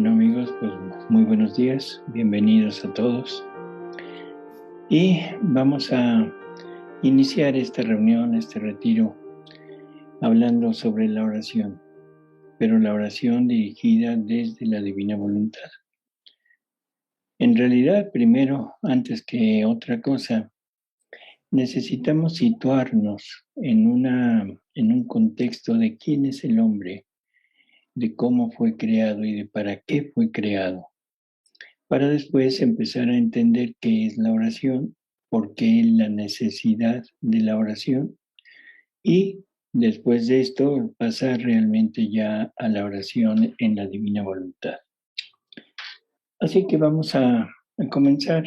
Bueno amigos, pues muy buenos días, bienvenidos a todos. Y vamos a iniciar esta reunión, este retiro, hablando sobre la oración, pero la oración dirigida desde la divina voluntad. En realidad, primero, antes que otra cosa, necesitamos situarnos en un contexto de quién es el hombre, de cómo fue creado y de para qué fue creado, para después empezar a entender qué es la oración, por qué la necesidad de la oración y después de esto pasar realmente ya a la oración en la divina voluntad. Así que vamos a comenzar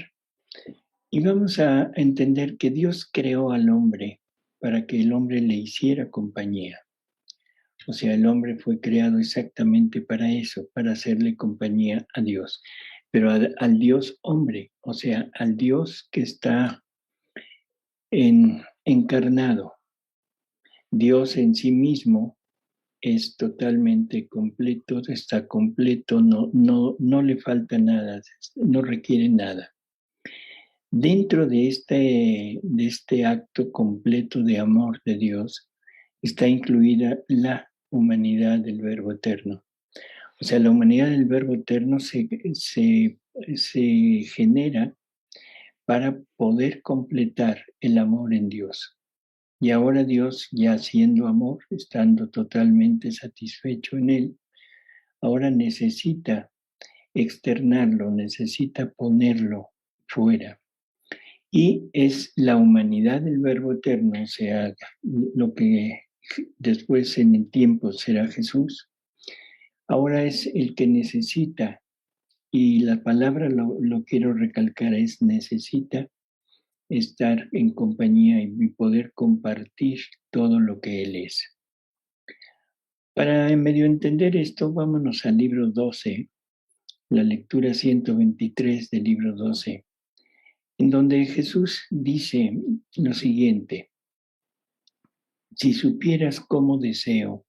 y vamos a entender que Dios creó al hombre para que el hombre le hiciera compañía. O sea, el hombre fue creado exactamente para eso, para hacerle compañía a Dios, pero al Dios hombre, o sea, al Dios que está encarnado. Dios en sí mismo es totalmente completo, está completo, no le falta nada, no requiere nada. Dentro de este acto completo de amor de Dios está incluida la humanidad del Verbo Eterno. O sea, la humanidad del Verbo Eterno se genera para poder completar el amor en Dios. Y ahora Dios, ya siendo amor, estando totalmente satisfecho en él, ahora necesita externarlo, necesita ponerlo fuera. Y es la humanidad del Verbo Eterno, o sea, lo que después en el tiempo será Jesús, ahora es el que necesita, y la palabra lo quiero recalcar, es necesita estar en compañía y poder compartir todo lo que Él es. Para en medio entender esto, vámonos al libro 12, la lectura 123 del libro 12, en donde Jesús dice lo siguiente: si supieras cómo deseo,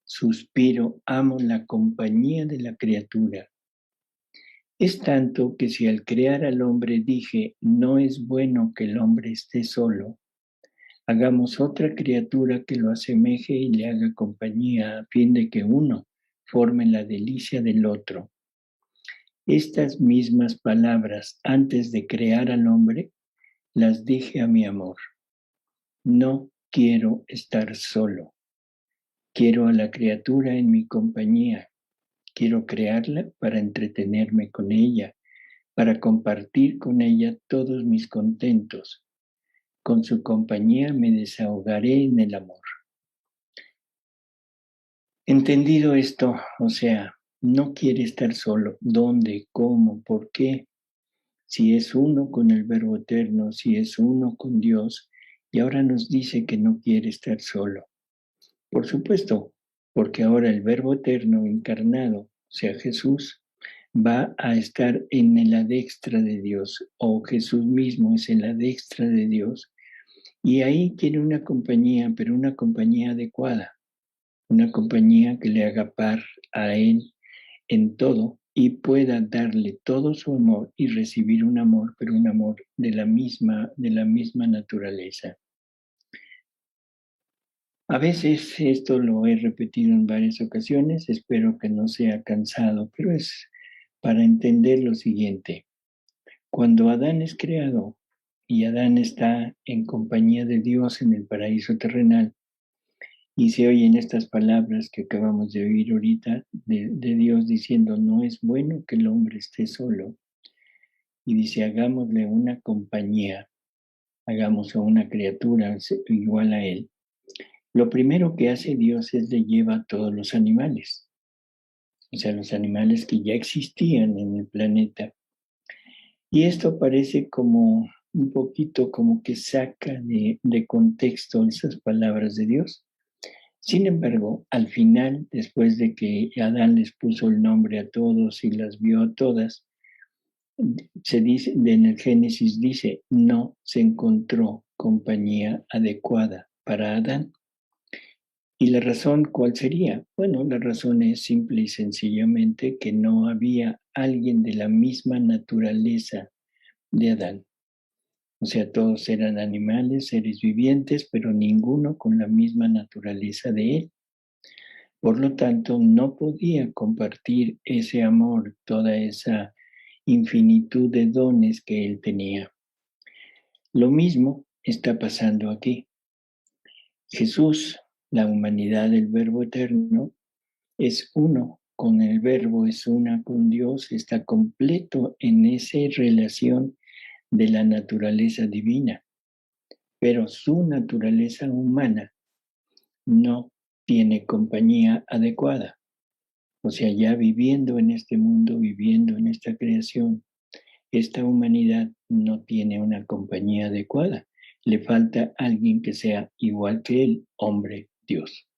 suspiro, amo la compañía de la criatura. Es tanto que si al crear al hombre dije, no es bueno que el hombre esté solo, hagamos otra criatura que lo asemeje y le haga compañía a fin de que uno forme la delicia del otro. Estas mismas palabras antes de crear al hombre las dije a mi amor. No quiero estar solo. Quiero a la criatura en mi compañía. Quiero crearla para entretenerme con ella, para compartir con ella todos mis contentos. Con su compañía me desahogaré en el amor. Entendido esto, o sea, no quiere estar solo. ¿Dónde? ¿Cómo? ¿Por qué? Si es uno con el Verbo Eterno, si es uno con Dios, y ahora nos dice que no quiere estar solo. Por supuesto, porque ahora el Verbo Eterno encarnado, o sea, Jesús, va a estar en la diestra de Dios, o Jesús mismo es en la diestra de Dios, y ahí quiere una compañía, pero una compañía adecuada, una compañía que le haga par a Él en todo y pueda darle todo su amor y recibir un amor, pero un amor de la misma naturaleza. A veces esto lo he repetido en varias ocasiones, espero que no sea cansado, pero es para entender lo siguiente. Cuando Adán es creado y Adán está en compañía de Dios en el paraíso terrenal, y se oyen estas palabras que acabamos de oír ahorita de Dios diciendo, no es bueno que el hombre esté solo. Y dice, hagámosle una compañía, hagamos a una criatura igual a él. Lo primero que hace Dios es le lleva a todos los animales, o sea, los animales que ya existían en el planeta. Y esto parece como un poquito como que saca de contexto esas palabras de Dios. Sin embargo, al final, después de que Adán les puso el nombre a todos y las vio a todas, se dice, en el Génesis dice, no se encontró compañía adecuada para Adán. ¿Y la razón cuál sería? Bueno, la razón es simple y sencillamente que no había alguien de la misma naturaleza de Adán. O sea, todos eran animales, seres vivientes, pero ninguno con la misma naturaleza de él. Por lo tanto, no podía compartir ese amor, toda esa infinitud de dones que él tenía. Lo mismo está pasando aquí. Jesús, la humanidad del Verbo eterno, es uno con el Verbo, es una con Dios, está completo en esa relación de la naturaleza divina, pero su naturaleza humana no tiene compañía adecuada. O sea, ya viviendo en este mundo, viviendo en esta creación, esta humanidad no tiene una compañía adecuada. Le falta alguien que sea igual que él, hombre, Dios.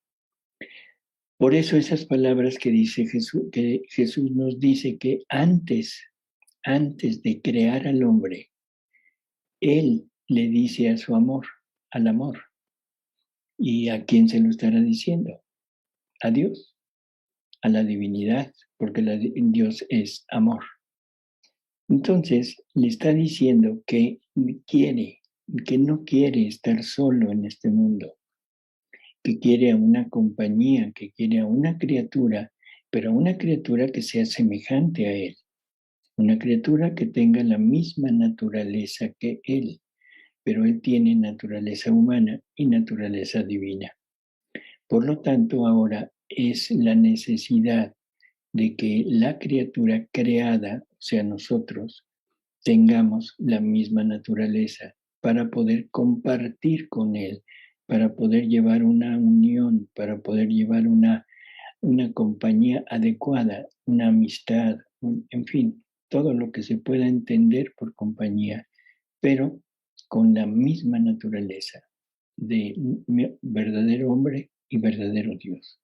Por eso esas palabras que dice Jesús, que Jesús nos dice que antes de crear al hombre, él le dice a su amor, al amor. ¿Y a quién se lo estará diciendo? A Dios, a la divinidad, porque Dios es amor. Entonces le está diciendo que no quiere estar solo en este mundo, que quiere a una compañía, que quiere a una criatura, pero una criatura que sea semejante a él, una criatura que tenga la misma naturaleza que él, pero él tiene naturaleza humana y naturaleza divina. Por lo tanto, ahora es la necesidad de que la criatura creada, o sea, nosotros, tengamos la misma naturaleza para poder compartir con Él, para poder llevar una unión, para poder llevar una compañía adecuada, una amistad, en fin, todo lo que se pueda entender por compañía, pero con la misma naturaleza de verdadero hombre y verdadero Dios.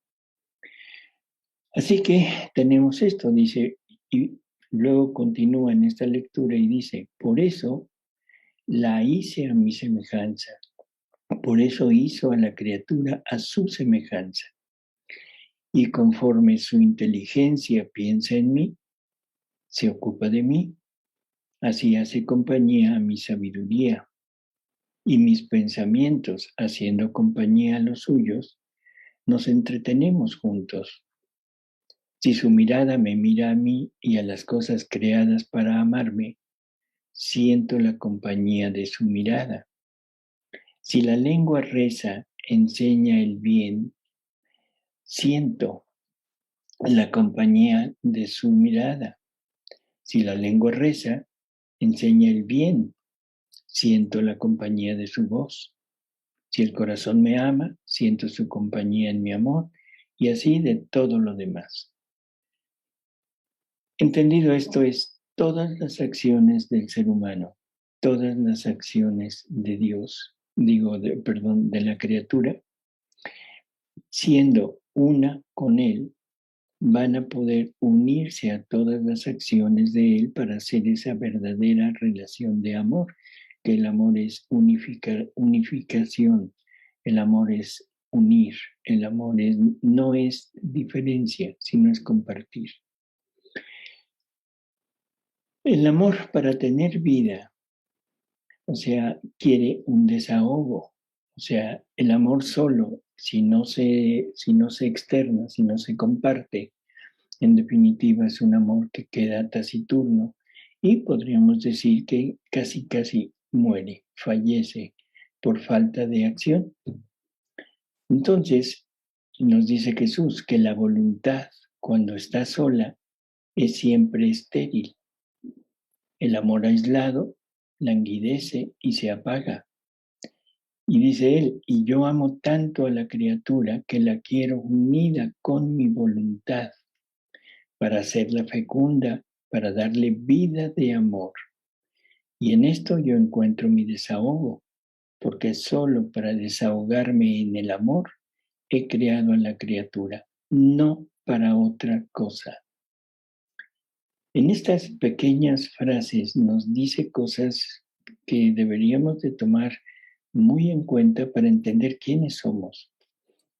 Así que tenemos esto, dice, y luego continúa en esta lectura y dice, por eso la hice a mi semejanza, por eso hizo a la criatura a su semejanza. Y conforme su inteligencia piensa en mí, se ocupa de mí, así hace compañía a mi sabiduría, y mis pensamientos, haciendo compañía a los suyos, nos entretenemos juntos. Si su mirada me mira a mí y a las cosas creadas para amarme, siento la compañía de su mirada. Si la lengua reza, enseña el bien, siento la compañía de su mirada. Si la lengua reza, enseña el bien, siento la compañía de su voz. Si el corazón me ama, siento su compañía en mi amor, y así de todo lo demás. Entendido esto es todas las acciones del ser humano, todas las acciones de Dios, de la criatura, siendo una con Él, van a poder unirse a todas las acciones de Él para hacer esa verdadera relación de amor, que el amor es unificación, el amor es unir, el amor no es diferencia, sino es compartir. El amor para tener vida, o sea, quiere un desahogo, o sea, el amor solo, si no se externa, si no se comparte, en definitiva, es un amor que queda taciturno y podríamos decir que casi muere, fallece por falta de acción. Entonces, nos dice Jesús que la voluntad, cuando está sola, es siempre estéril. El amor aislado languidece y se apaga. Y dice él, y yo amo tanto a la criatura que la quiero unida con mi voluntad para hacerla fecunda, para darle vida de amor. Y en esto yo encuentro mi desahogo, porque solo para desahogarme en el amor he creado a la criatura, no para otra cosa. En estas pequeñas frases nos dice cosas que deberíamos de tomar muy en cuenta para entender quiénes somos.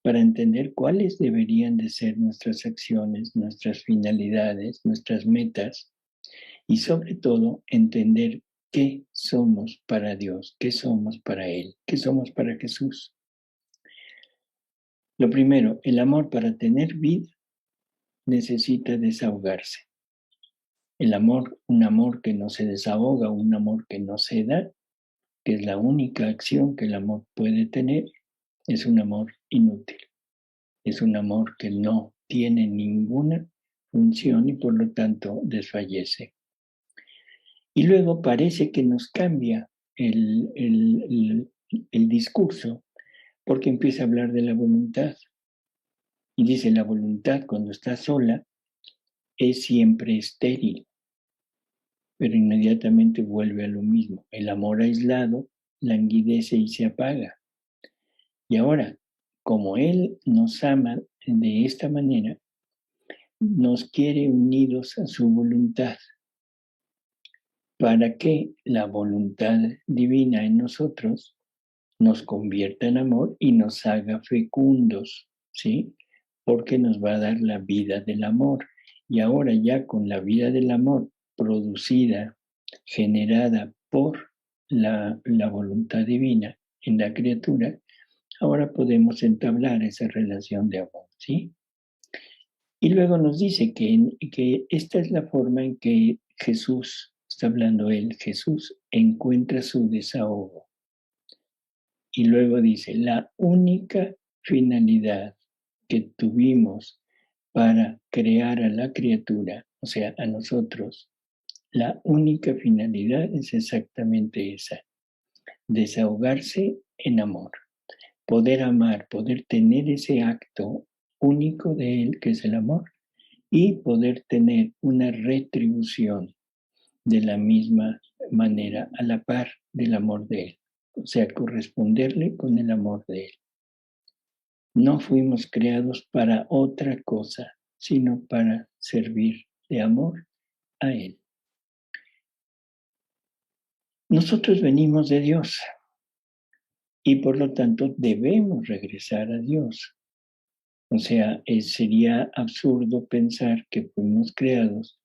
para entender cuáles deberían de ser nuestras acciones, nuestras finalidades, nuestras metas y sobre todo entender qué somos para Dios, qué somos para Él, qué somos para Jesús. Lo primero, el amor para tener vida necesita desahogarse. El amor, un amor que no se desahoga, un amor que no se da, que es la única acción que el amor puede tener, es un amor inútil. Es un amor que no tiene ninguna función y por lo tanto desfallece. Y luego parece que nos cambia el discurso porque empieza a hablar de la voluntad. Y dice, la voluntad cuando está sola es siempre estéril, pero inmediatamente vuelve a lo mismo. El amor aislado languidece y se apaga. Y ahora, como Él nos ama de esta manera, nos quiere unidos a su voluntad, para que la voluntad divina en nosotros nos convierta en amor y nos haga fecundos, ¿sí? Porque nos va a dar la vida del amor. Y ahora ya con la vida del amor producida, generada por la voluntad divina en la criatura, ahora podemos entablar esa relación de amor, ¿sí? Y luego nos dice que esta es la forma en que Jesús, está hablando él, Jesús encuentra su desahogo. Y luego dice, la única finalidad que tuvimos para crear a la criatura, o sea, a nosotros, la única finalidad es exactamente esa, desahogarse en amor, poder amar, poder tener ese acto único de él, que es el amor, y poder tener una retribución de la misma manera, a la par del amor de Él. O sea, corresponderle con el amor de Él. No fuimos creados para otra cosa, sino para servir de amor a Él. Nosotros venimos de Dios y por lo tanto debemos regresar a Dios. O sea, sería absurdo pensar que fuimos creados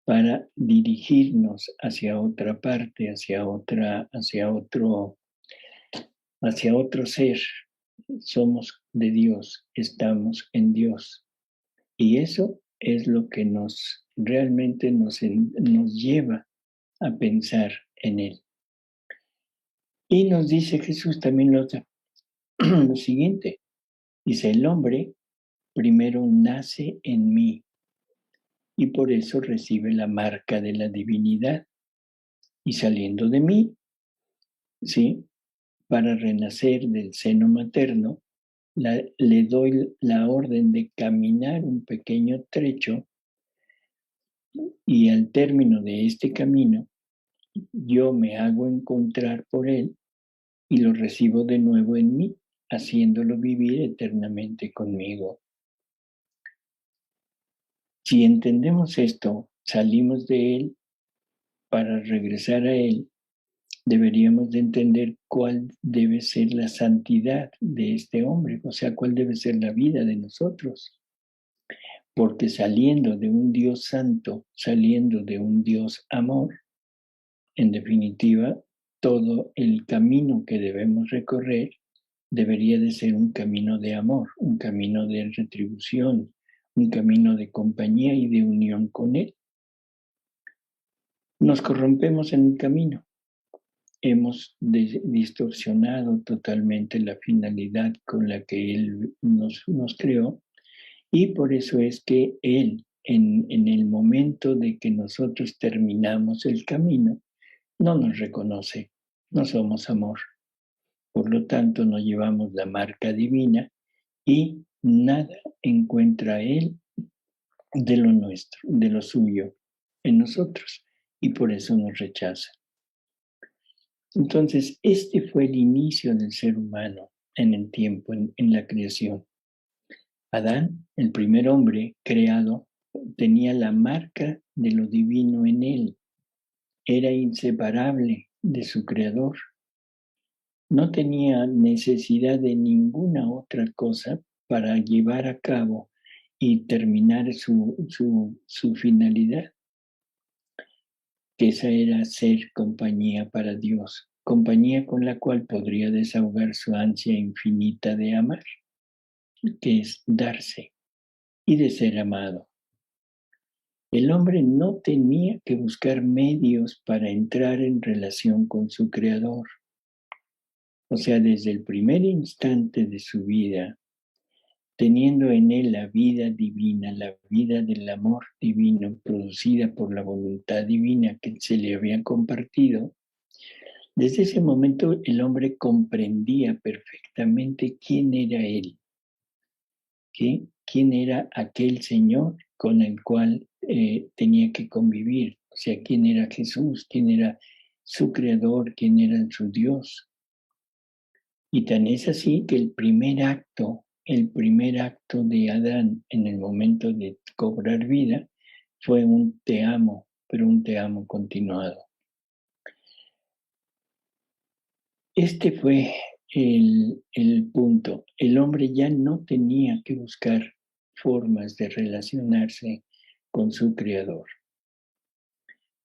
para dirigirnos hacia otra parte, hacia otro ser. Somos de Dios, estamos en Dios. Y eso es lo que realmente nos lleva a pensar en Él. Y nos dice Jesús también lo siguiente. Dice, el hombre primero nace en mí y por eso recibe la marca de la divinidad. Y saliendo de mí, ¿sí? Para renacer del seno materno, le doy la orden de caminar un pequeño trecho y al término de este camino, yo me hago encontrar por él y lo recibo de nuevo en mí, haciéndolo vivir eternamente conmigo. Si entendemos esto, salimos de él para regresar a él, deberíamos de entender cuál debe ser la santidad de este hombre, o sea, cuál debe ser la vida de nosotros. Porque saliendo de un Dios santo, saliendo de un Dios amor, en definitiva, todo el camino que debemos recorrer debería de ser un camino de amor, un camino de retribución, un camino de compañía y de unión con Él. Nos corrompemos en el camino. Hemos distorsionado totalmente la finalidad con la que Él nos creó y por eso es que Él, en el momento de que nosotros terminamos el camino, no nos reconoce, no somos amor. Por lo tanto, no llevamos la marca divina y nada encuentra Él de lo nuestro, de lo suyo en nosotros y por eso nos rechaza. Entonces, este fue el inicio del ser humano en el tiempo, en la creación. Adán, el primer hombre creado, tenía la marca de lo divino en él. Era inseparable de su creador. No tenía necesidad de ninguna otra cosa para llevar a cabo y terminar su finalidad, que esa era ser compañía para Dios, compañía con la cual podría desahogar su ansia infinita de amar, que es darse y de ser amado. El hombre no tenía que buscar medios para entrar en relación con su Creador. O sea, desde el primer instante de su vida, teniendo en él la vida divina, la vida del amor divino producida por la voluntad divina que se le había compartido, desde ese momento el hombre comprendía perfectamente quién era él, quién era aquel Señor con el cual tenía que convivir, o sea, quién era Jesús, quién era su creador, quién era su Dios. Y tan es así que el primer acto de Adán en el momento de cobrar vida fue un te amo, pero un te amo continuado. Este fue el punto. El hombre ya no tenía que buscar formas de relacionarse con su creador.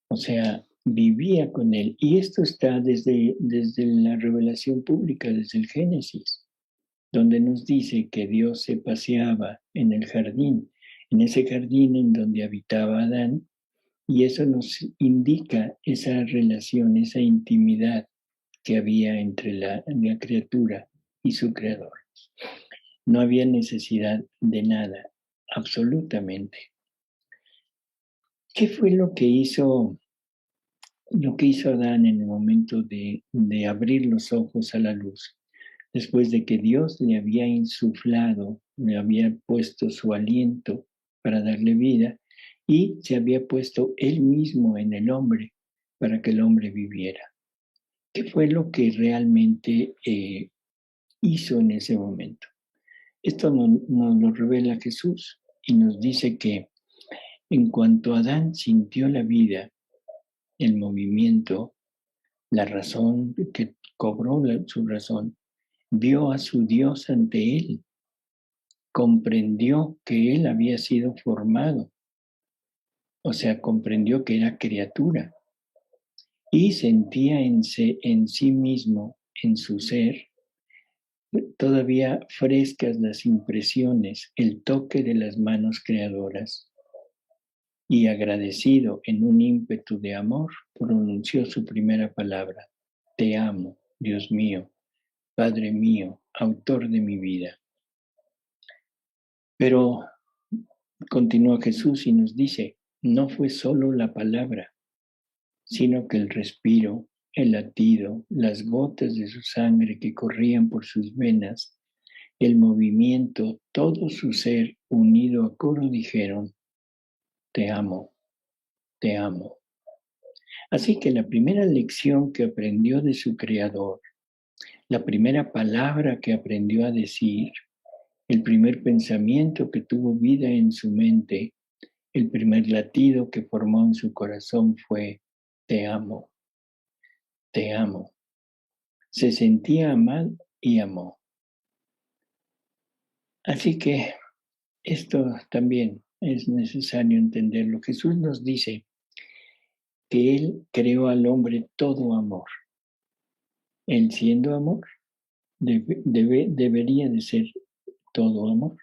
O sea, vivía con él. Y esto está desde la revelación pública, desde el Génesis, donde nos dice que Dios se paseaba en el jardín, en ese jardín en donde habitaba Adán, y eso nos indica esa relación, esa intimidad que había entre la criatura y su creador. No había necesidad de nada, absolutamente. ¿Qué fue lo que hizo Adán en el momento de abrir los ojos a la luz? Después de que Dios le había insuflado, le había puesto su aliento para darle vida y se había puesto él mismo en el hombre para que el hombre viviera. ¿Qué fue lo que realmente hizo en ese momento? Esto nos lo revela Jesús y nos dice que en cuanto Adán sintió la vida, el movimiento, la razón, que cobró su razón, vio a su Dios ante él, comprendió que él había sido formado, o sea, comprendió que era criatura y sentía en sí mismo, en su ser, todavía frescas las impresiones, el toque de las manos creadoras. Y agradecido en un ímpetu de amor, pronunció su primera palabra: te amo, Dios mío, Padre mío, autor de mi vida. Pero continúa Jesús y nos dice, no fue solo la palabra, sino que el respiro, el latido, las gotas de su sangre que corrían por sus venas, el movimiento, todo su ser unido a coro dijeron, te amo, te amo. Así que la primera lección que aprendió de su Creador, la primera palabra que aprendió a decir, el primer pensamiento que tuvo vida en su mente, el primer latido que formó en su corazón fue, te amo, te amo. Se sentía amado y amó. Así que esto también es necesario entenderlo. Jesús nos dice que Él creó al hombre todo amor. Él siendo amor, debería de ser todo amor,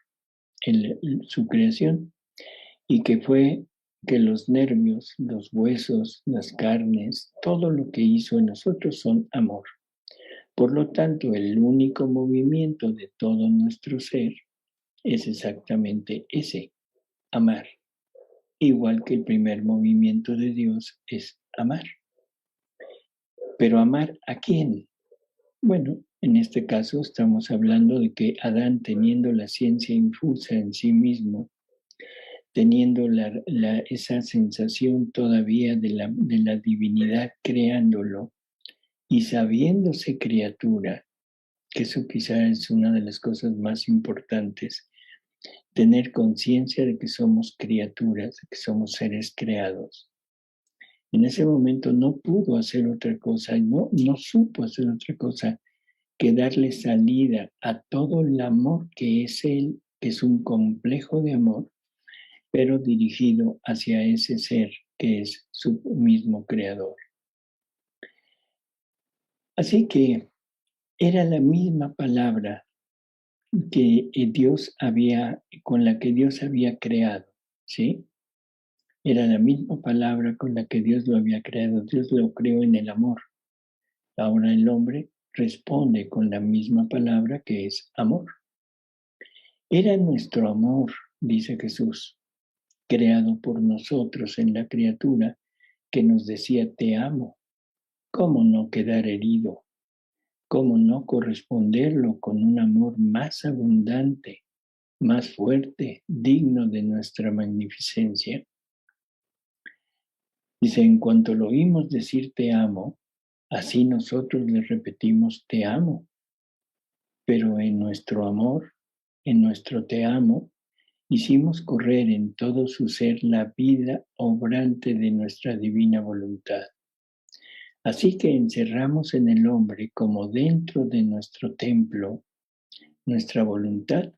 su creación, y que fue que los nervios, los huesos, las carnes, todo lo que hizo en nosotros son amor. Por lo tanto, el único movimiento de todo nuestro ser es exactamente ese, amar. Igual que el primer movimiento de Dios es amar. Pero ¿amar a quién? Bueno, en este caso estamos hablando de que Adán, teniendo la ciencia infusa en sí mismo, teniendo esa sensación todavía de la divinidad creándolo y sabiéndose criatura, que eso quizá es una de las cosas más importantes, tener conciencia de que somos criaturas, de que somos seres creados. En ese momento no pudo hacer otra cosa, no supo hacer otra cosa que darle salida a todo el amor que es Él, que es un complejo de amor, pero dirigido hacia ese ser que es su mismo creador. Así que era la misma palabra que con la que Dios había creado, ¿sí? Era la misma palabra con la que Dios lo había creado. Dios lo creó en el amor. Ahora el hombre responde con la misma palabra que es amor. Era nuestro amor, dice Jesús, creado por nosotros en la criatura, que nos decía te amo. ¿Cómo no quedar herido? ¿Cómo no corresponderlo con un amor más abundante, más fuerte, digno de nuestra magnificencia? Dice, en cuanto lo oímos decir te amo, así nosotros le repetimos te amo. Pero en nuestro amor, en nuestro te amo, hicimos correr en todo su ser la vida obrante de nuestra divina voluntad. Así que encerramos en el hombre como dentro de nuestro templo nuestra voluntad,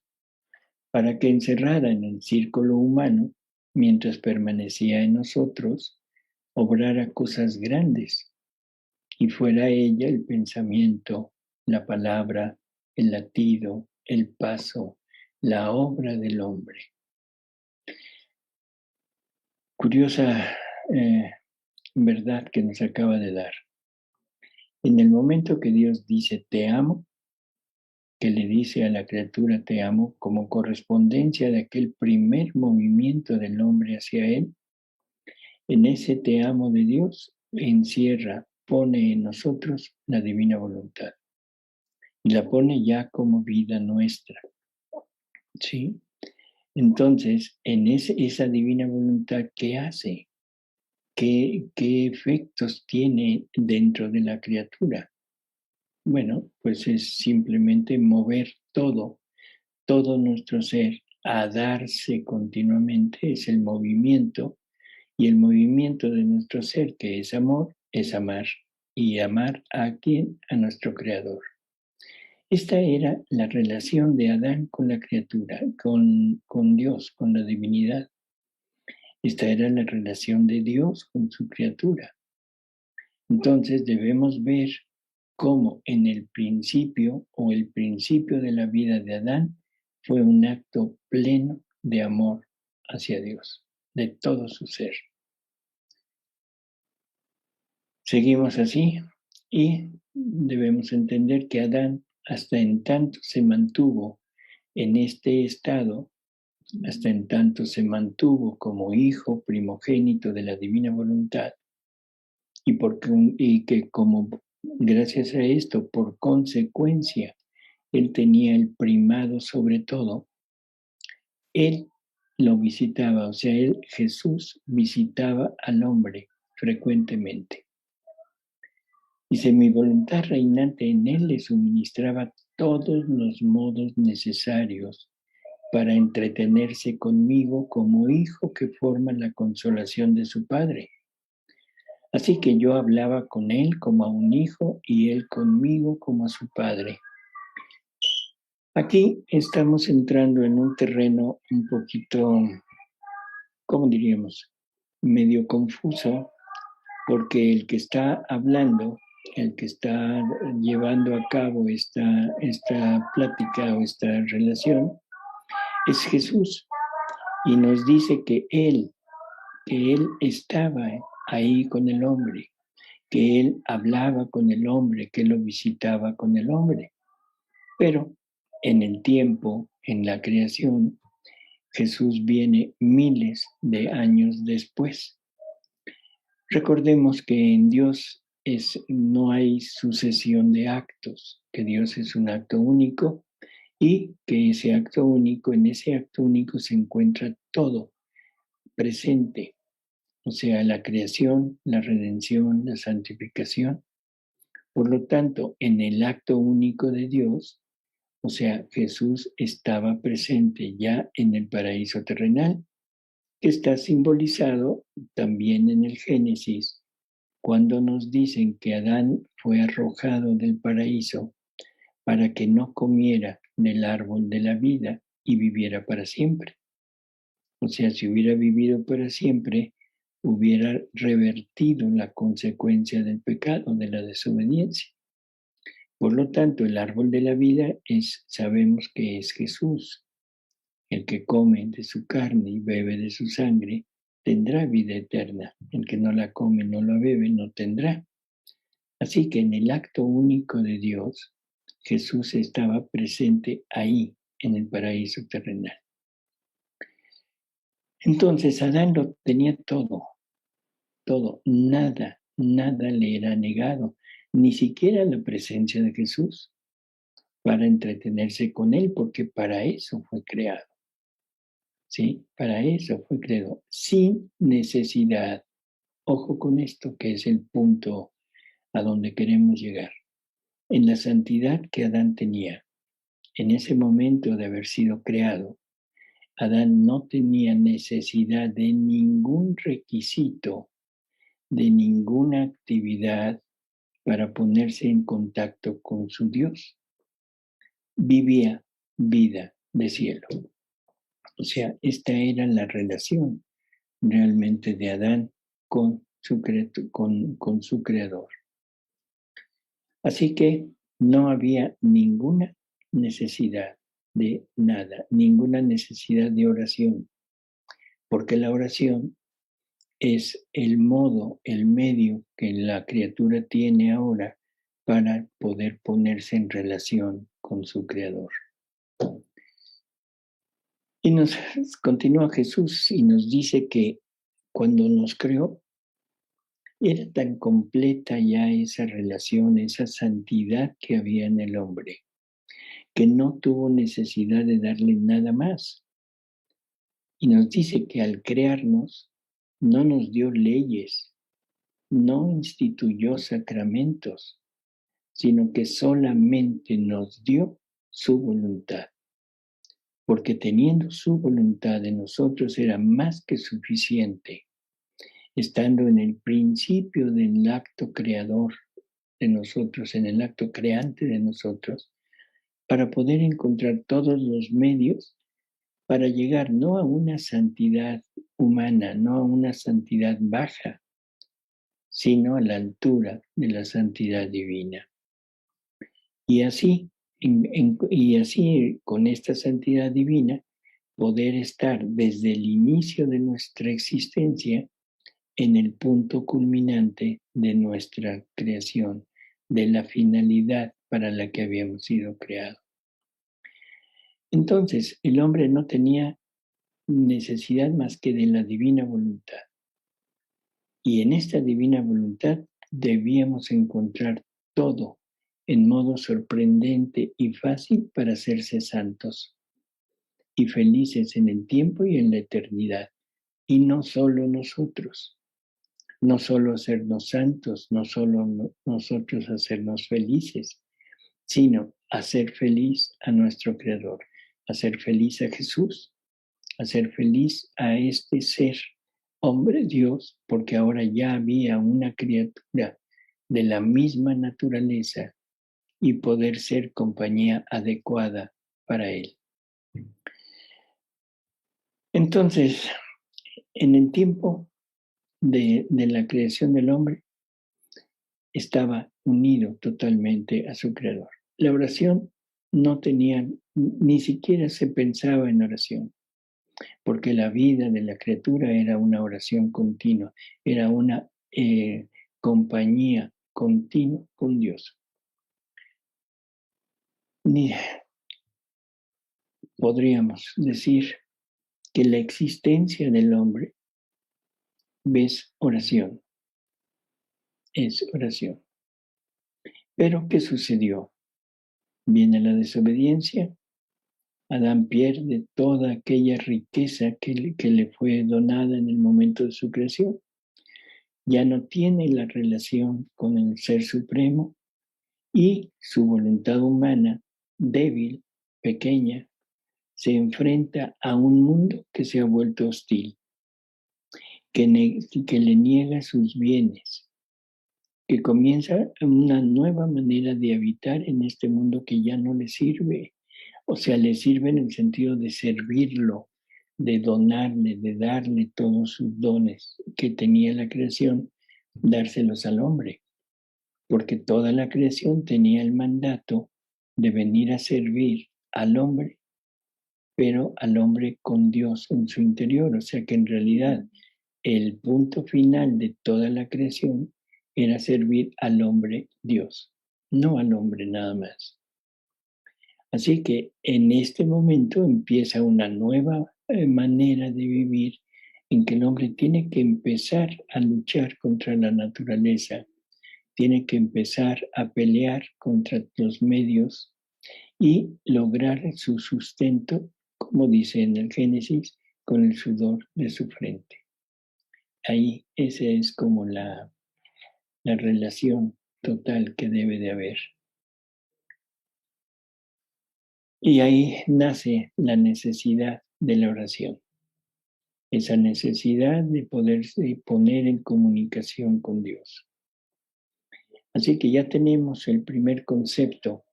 para que encerrada en el círculo humano, mientras permanecía en nosotros, obrara cosas grandes, y fuera ella el pensamiento, la palabra, el latido, el paso, la obra del hombre. Curiosa verdad que nos acaba de dar. En el momento que Dios dice te amo, que le dice a la criatura te amo como correspondencia de aquel primer movimiento del hombre hacia él, en ese te amo de Dios encierra, pone en nosotros la divina voluntad y la pone ya como vida nuestra, ¿sí? Entonces, en esa divina voluntad, ¿qué hace? ¿Qué efectos tiene dentro de la criatura? Bueno, pues es simplemente mover todo nuestro ser a darse continuamente, es el movimiento, y el movimiento de nuestro ser, que es amor, es amar. ¿Y amar a quién? A nuestro Creador. Esta era la relación de Adán con la criatura, con Dios, con la divinidad. Esta era la relación de Dios con su criatura. Entonces debemos ver cómo en el principio o el principio de la vida de Adán fue un acto pleno de amor hacia Dios, de todo su ser. Seguimos así y debemos entender que Adán hasta en tanto se mantuvo en este estado, hasta en tanto se mantuvo como hijo primogénito de la divina voluntad y que como gracias a esto, por consecuencia, él tenía el primado sobre todo, él lo visitaba, o sea, Jesús visitaba al hombre frecuentemente. Dice, mi voluntad reinante en él le suministraba todos los modos necesarios para entretenerse conmigo como hijo que forma la consolación de su padre. Así que yo hablaba con él como a un hijo y él conmigo como a su padre. Aquí estamos entrando en un terreno un poquito, ¿cómo diríamos? Medio confuso, porque el que está hablando, el que está llevando a cabo esta plática o esta relación, es Jesús. Y nos dice que Él estaba ahí con el hombre, que Él hablaba con el hombre, que lo visitaba con el hombre. Pero en el tiempo, en la creación, Jesús viene miles de años después. Recordemos que en Dios no hay sucesión de actos, que Dios es un acto único y que en ese acto único se encuentra todo presente, o sea, la creación, la redención, la santificación. Por lo tanto, en el acto único de Dios, o sea, Jesús estaba presente ya en el paraíso terrenal, que está simbolizado también en el Génesis, cuando nos dicen que Adán fue arrojado del paraíso para que no comiera del árbol de la vida y viviera para siempre. O sea, si hubiera vivido para siempre, hubiera revertido la consecuencia del pecado, de la desobediencia. Por lo tanto, el árbol de la vida sabemos que es Jesús. El que come de su carne y bebe de su sangre tendrá vida eterna. El que no la come, no la bebe, no tendrá. Así que en el acto único de Dios, Jesús estaba presente ahí, en el paraíso terrenal. Entonces Adán lo tenía todo, nada le era negado, ni siquiera la presencia de Jesús, para entretenerse con él, porque para eso fue creado. ¿Sí? Para eso fue creado, sin necesidad. Ojo con esto, que es el punto a donde queremos llegar. En la santidad que Adán tenía, en ese momento de haber sido creado, Adán no tenía necesidad de ningún requisito, de ninguna actividad para ponerse en contacto con su Dios. Vivía vida de cielo. O sea, esta era la relación realmente de Adán con su creador. Así que no había ninguna necesidad de nada, ninguna necesidad de oración, porque la oración es el modo, el medio que la criatura tiene ahora para poder ponerse en relación con su creador. Y nos continúa Jesús y nos dice que cuando nos creó, era tan completa ya esa relación, esa santidad que había en el hombre, que no tuvo necesidad de darle nada más. Y nos dice que al crearnos, no nos dio leyes, no instituyó sacramentos, sino que solamente nos dio su voluntad. Porque teniendo su voluntad en nosotros era más que suficiente, estando en el principio del acto creador de nosotros, en el acto creante de nosotros, para poder encontrar todos los medios para llegar no a una santidad humana, no a una santidad baja, sino a la altura de la santidad divina. Y así, con esta santidad divina, poder estar desde el inicio de nuestra existencia en el punto culminante de nuestra creación, de la finalidad para la que habíamos sido creados. Entonces, el hombre no tenía necesidad más que de la divina voluntad. Y en esta divina voluntad debíamos encontrar todo en modo sorprendente y fácil para hacerse santos y felices en el tiempo y en la eternidad. Y no solo nosotros, no solo hacernos santos, no solo nosotros hacernos felices, sino hacer feliz a nuestro Creador, hacer feliz a Jesús, hacer feliz a este ser, hombre Dios, porque ahora ya había una criatura de la misma naturaleza y poder ser compañía adecuada para él. Entonces, en el tiempo de la creación del hombre, estaba unido totalmente a su creador. La oración no tenía, ni siquiera se pensaba en oración, porque la vida de la criatura era una oración continua, era una compañía continua con Dios. Podríamos decir que la existencia del hombre es oración. Pero ¿qué sucedió? Viene la desobediencia. Adán pierde toda aquella riqueza que le fue donada en el momento de su creación. Ya no tiene la relación con el Ser Supremo y su voluntad humana, débil, pequeña, se enfrenta a un mundo que se ha vuelto hostil, que le niega sus bienes, que comienza una nueva manera de habitar en este mundo que ya no le sirve. O sea, le sirve en el sentido de servirlo, de donarle, de darle todos sus dones que tenía la creación, dárselos al hombre, porque toda la creación tenía el mandato de venir a servir al hombre, pero al hombre con Dios en su interior. O sea que en realidad el punto final de toda la creación era servir al hombre Dios, no al hombre nada más. Así que en este momento empieza una nueva manera de vivir en que el hombre tiene que empezar a luchar contra la naturaleza, tiene que empezar a pelear contra los medios y lograr su sustento, como dice en el Génesis, con el sudor de su frente. Ahí esa es como la relación total que debe de haber. Y ahí nace la necesidad de la oración, esa necesidad de poderse poner en comunicación con Dios. Así que ya tenemos el primer concepto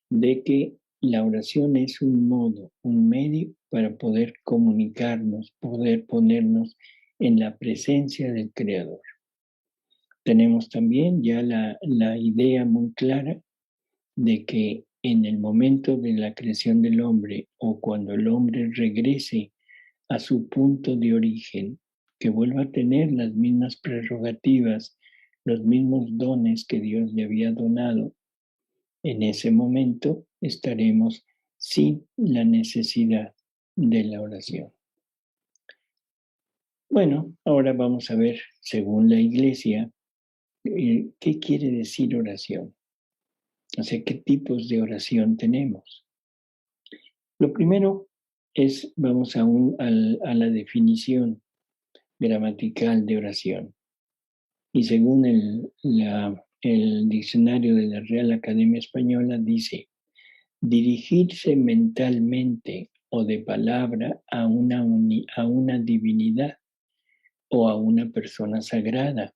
de que la oración es un modo, un medio para poder comunicarnos, poder ponernos en la presencia del Creador. Tenemos también ya la idea muy clara de que en el momento de la creación del hombre o cuando el hombre regrese a su punto de origen, que vuelva a tener las mismas prerrogativas, los mismos dones que Dios le había donado, en ese momento estaremos sin la necesidad de la oración. Bueno, ahora vamos a ver, según la Iglesia, qué quiere decir oración. O sea, qué tipos de oración tenemos. Lo primero es, vamos a la definición gramatical de oración. Y según el diccionario de la Real Academia Española dice, dirigirse mentalmente o de palabra a una divinidad o a una persona sagrada,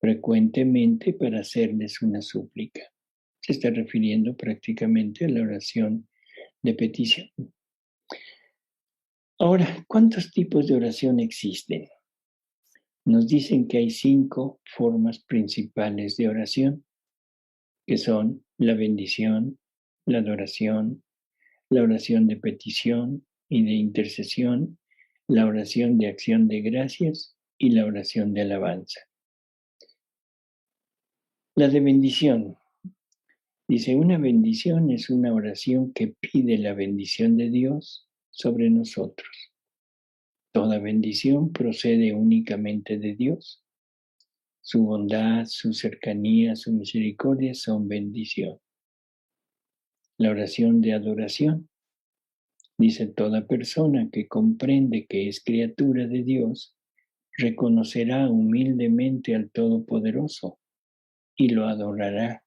frecuentemente para hacerles una súplica. Se está refiriendo prácticamente a la oración de petición. Ahora, ¿cuántos tipos de oración existen? Nos dicen que hay 5 formas principales de oración, que son la bendición, la adoración, la oración de petición y de intercesión, la oración de acción de gracias y la oración de alabanza. La de bendición. Dice, una bendición es una oración que pide la bendición de Dios sobre nosotros. Toda bendición procede únicamente de Dios. Su bondad, su cercanía, su misericordia son bendición. La oración de adoración. Dice, toda persona que comprende que es criatura de Dios, reconocerá humildemente al Todopoderoso y lo adorará.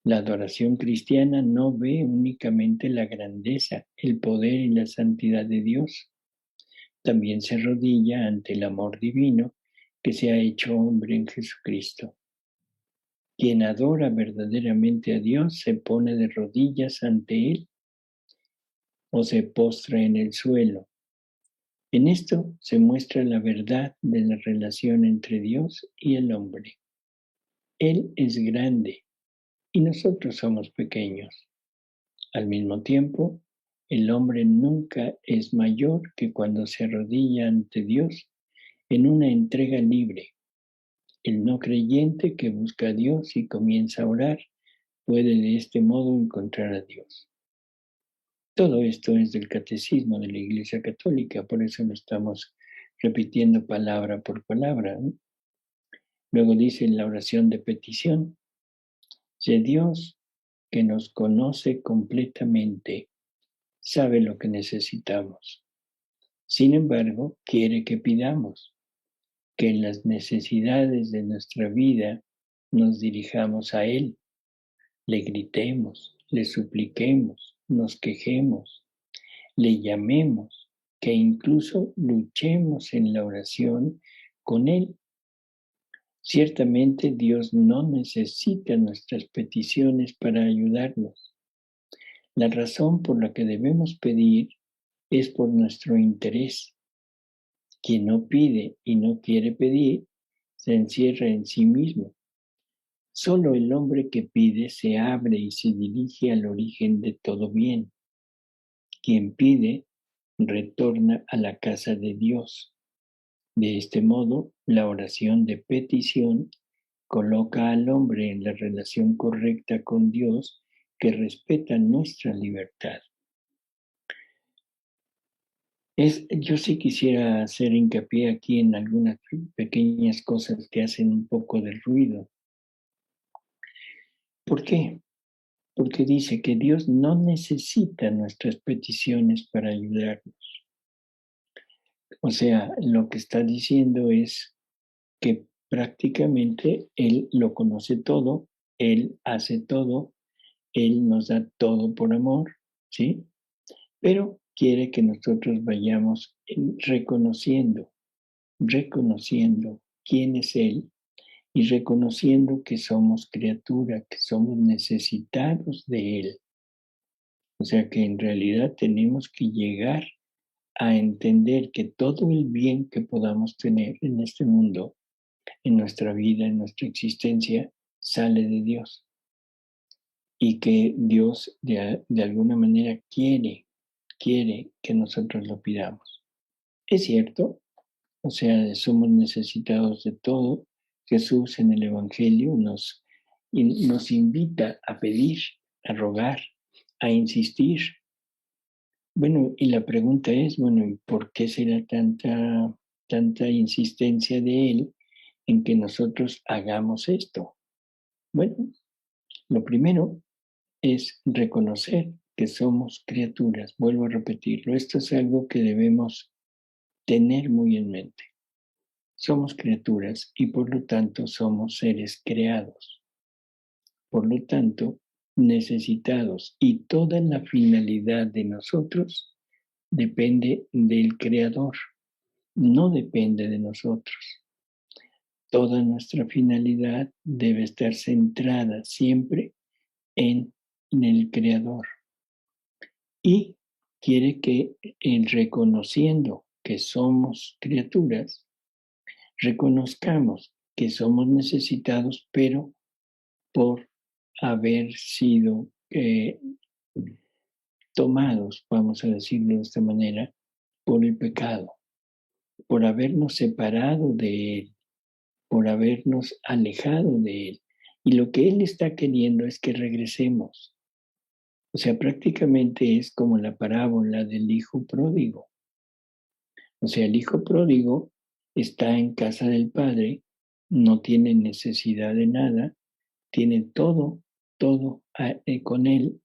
La adoración cristiana no ve únicamente la grandeza, el poder y la santidad de Dios. También se arrodilla ante el amor divino que se ha hecho hombre en Jesucristo. Quien adora verdaderamente a Dios se pone de rodillas ante Él o se postra en el suelo. En esto se muestra la verdad de la relación entre Dios y el hombre. Él es grande y nosotros somos pequeños. Al mismo tiempo, el hombre nunca es mayor que cuando se arrodilla ante Dios en una entrega libre. El no creyente que busca a Dios y comienza a orar puede de este modo encontrar a Dios. Todo esto es del catecismo de la Iglesia Católica, por eso lo estamos repitiendo palabra por palabra, ¿no? Luego dice la oración de petición, si Dios que nos conoce completamente sabe lo que necesitamos. Sin embargo, quiere que pidamos, que en las necesidades de nuestra vida nos dirijamos a Él, le gritemos, le supliquemos, nos quejemos, le llamemos, que incluso luchemos en la oración con Él. Ciertamente Dios no necesita nuestras peticiones para ayudarnos. La razón por la que debemos pedir es por nuestro interés. Quien no pide y no quiere pedir, se encierra en sí mismo. Solo el hombre que pide se abre y se dirige al origen de todo bien. Quien pide, retorna a la casa de Dios. De este modo, la oración de petición coloca al hombre en la relación correcta con Dios que respeta nuestra libertad. Yo sí quisiera hacer hincapié aquí en algunas pequeñas cosas que hacen un poco de ruido. ¿Por qué? Porque dice que Dios no necesita nuestras peticiones para ayudarnos. O sea, lo que está diciendo es que prácticamente Él lo conoce todo, Él hace todo, Él nos da todo por amor, ¿sí? Pero quiere que nosotros vayamos reconociendo quién es Él y reconociendo que somos criatura, que somos necesitados de Él. O sea que en realidad tenemos que llegar a entender que todo el bien que podamos tener en este mundo, en nuestra vida, en nuestra existencia, sale de Dios. Y que Dios de alguna manera quiere que nosotros lo pidamos. Es cierto, o sea, somos necesitados de todo. Jesús en el Evangelio nos invita a pedir, a rogar, a insistir. Bueno, y la pregunta es, bueno, ¿y por qué será tanta insistencia de Él en que nosotros hagamos esto? Bueno, lo primero es reconocer que somos criaturas. Vuelvo a repetirlo, esto es algo que debemos tener muy en mente. Somos criaturas y por lo tanto somos seres creados. Por lo tanto, necesitados y toda la finalidad de nosotros depende del Creador, no depende de nosotros. Toda nuestra finalidad debe estar centrada siempre en el Creador. Y quiere que reconociendo que somos criaturas, reconozcamos que somos necesitados, pero por haber sido tomados, vamos a decirlo de esta manera, por el pecado, por habernos separado de Él, por habernos alejado de Él. Y lo que Él está queriendo es que regresemos. O sea, prácticamente es como la parábola del hijo pródigo. O sea, el hijo pródigo está en casa del padre, no tiene necesidad de nada, tiene todo con él,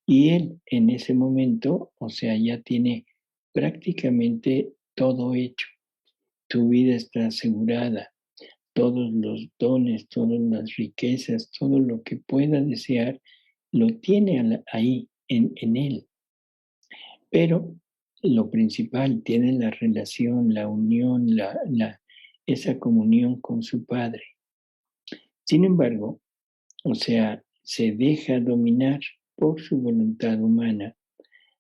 y él en ese momento, o sea, ya tiene prácticamente todo hecho. Tu vida está asegurada, todos los dones, todas las riquezas, todo lo que pueda desear, lo tiene ahí, en él. Pero lo principal, tiene la relación, la unión, esa comunión con su Padre. Sin embargo, o sea, se deja dominar por su voluntad humana,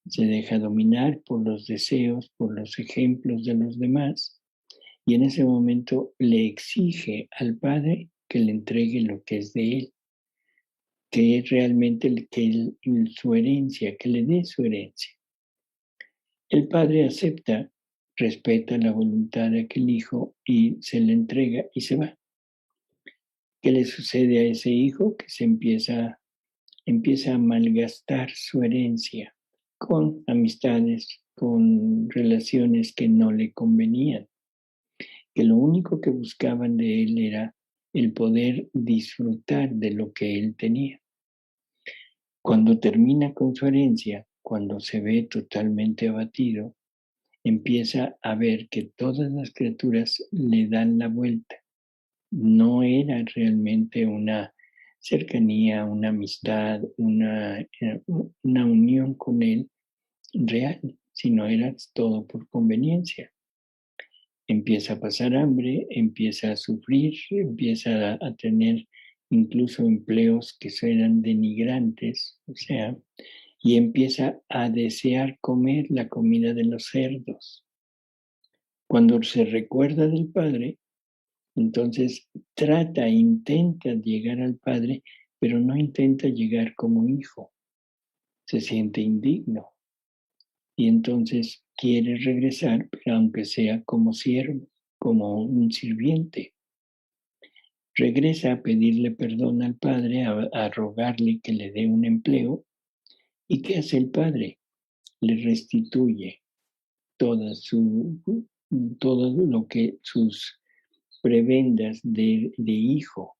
se deja dominar por los deseos, por los ejemplos de los demás, y en ese momento le exige al Padre que le entregue lo que es de él, que es realmente su herencia, que le dé su herencia. El padre acepta, respeta la voluntad de aquel hijo y se le entrega y se va. ¿Qué le sucede a ese hijo? Que empieza a malgastar su herencia con amistades, con relaciones que no le convenían, que lo único que buscaban de él era el poder disfrutar de lo que él tenía. Cuando termina con su herencia, cuando se ve totalmente abatido, empieza a ver que todas las criaturas le dan la vuelta. No era realmente una cercanía, una amistad, una unión con él real, sino era todo por conveniencia. Empieza a pasar hambre, empieza a sufrir, empieza a tener incluso empleos que eran denigrantes, o sea, y empieza a desear comer la comida de los cerdos. Cuando se recuerda del padre, entonces intenta llegar al padre, pero no intenta llegar como hijo. Se siente indigno y entonces quiere regresar, pero aunque sea como siervo, como un sirviente. Regresa a pedirle perdón al padre, a rogarle que le dé un empleo. ¿Y qué hace el padre? Le restituye todo lo que sus prebendas de hijo,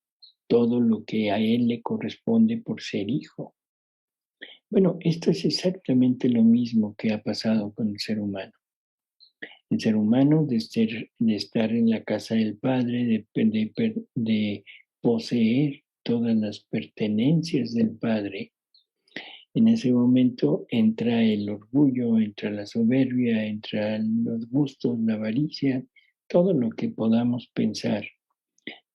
todo lo que a él le corresponde por ser hijo. Bueno, esto es exactamente lo mismo que ha pasado con el ser humano. El ser humano, de estar en la casa del Padre, de poseer todas las pertenencias del Padre, en ese momento entra el orgullo, entra la soberbia, entra los gustos, la avaricia, todo lo que podamos pensar.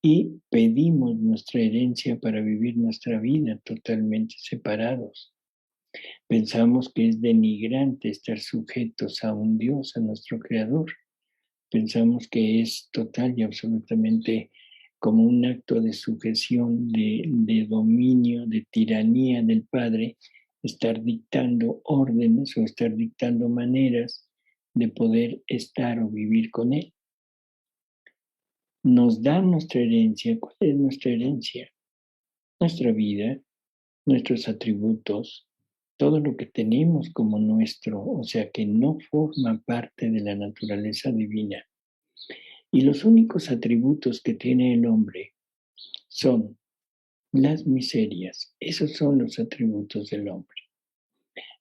Y pedimos nuestra herencia para vivir nuestra vida totalmente separados. Pensamos que es denigrante estar sujetos a un Dios, a nuestro Creador. Pensamos que es total y absolutamente como un acto de sujeción, de dominio, de tiranía del Padre, estar dictando órdenes o estar dictando maneras de poder estar o vivir con Él. Nos da nuestra herencia. ¿Cuál es nuestra herencia? Nuestra vida, nuestros atributos, todo lo que tenemos como nuestro, o sea, que no forma parte de la naturaleza divina. Y los únicos atributos que tiene el hombre son las miserias. Esos son los atributos del hombre.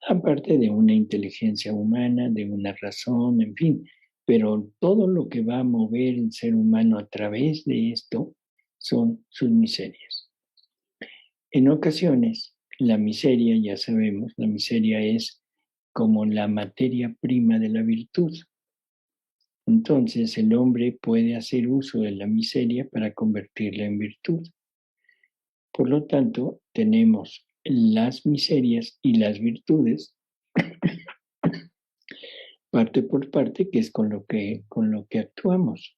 Aparte de una inteligencia humana, de una razón, en fin, pero todo lo que va a mover el ser humano a través de esto son sus miserias. En ocasiones, la miseria, ya sabemos, la miseria es como la materia prima de la virtud. Entonces el hombre puede hacer uso de la miseria para convertirla en virtud. Por lo tanto, tenemos las miserias y las virtudes, parte por parte, que es con lo que actuamos.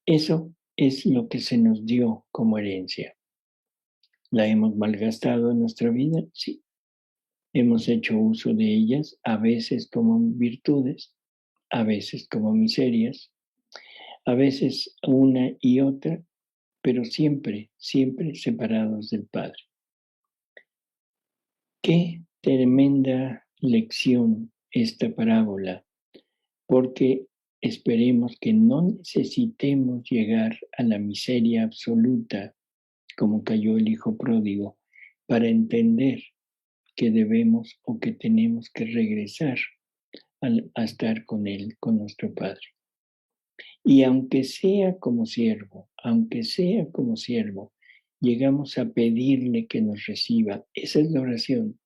Eso es lo que se nos dio como herencia. ¿La hemos malgastado en nuestra vida? Sí. Hemos hecho uso de ellas, a veces como virtudes, a veces como miserias, a veces una y otra, pero siempre, siempre separados del Padre. Qué tremenda lección esta parábola, porque esperemos que no necesitemos llegar a la miseria absoluta como cayó el hijo pródigo para entender que debemos o que tenemos que regresar a estar con Él, con nuestro Padre. Y aunque sea como siervo, llegamos a pedirle que nos reciba. Esa es la oración.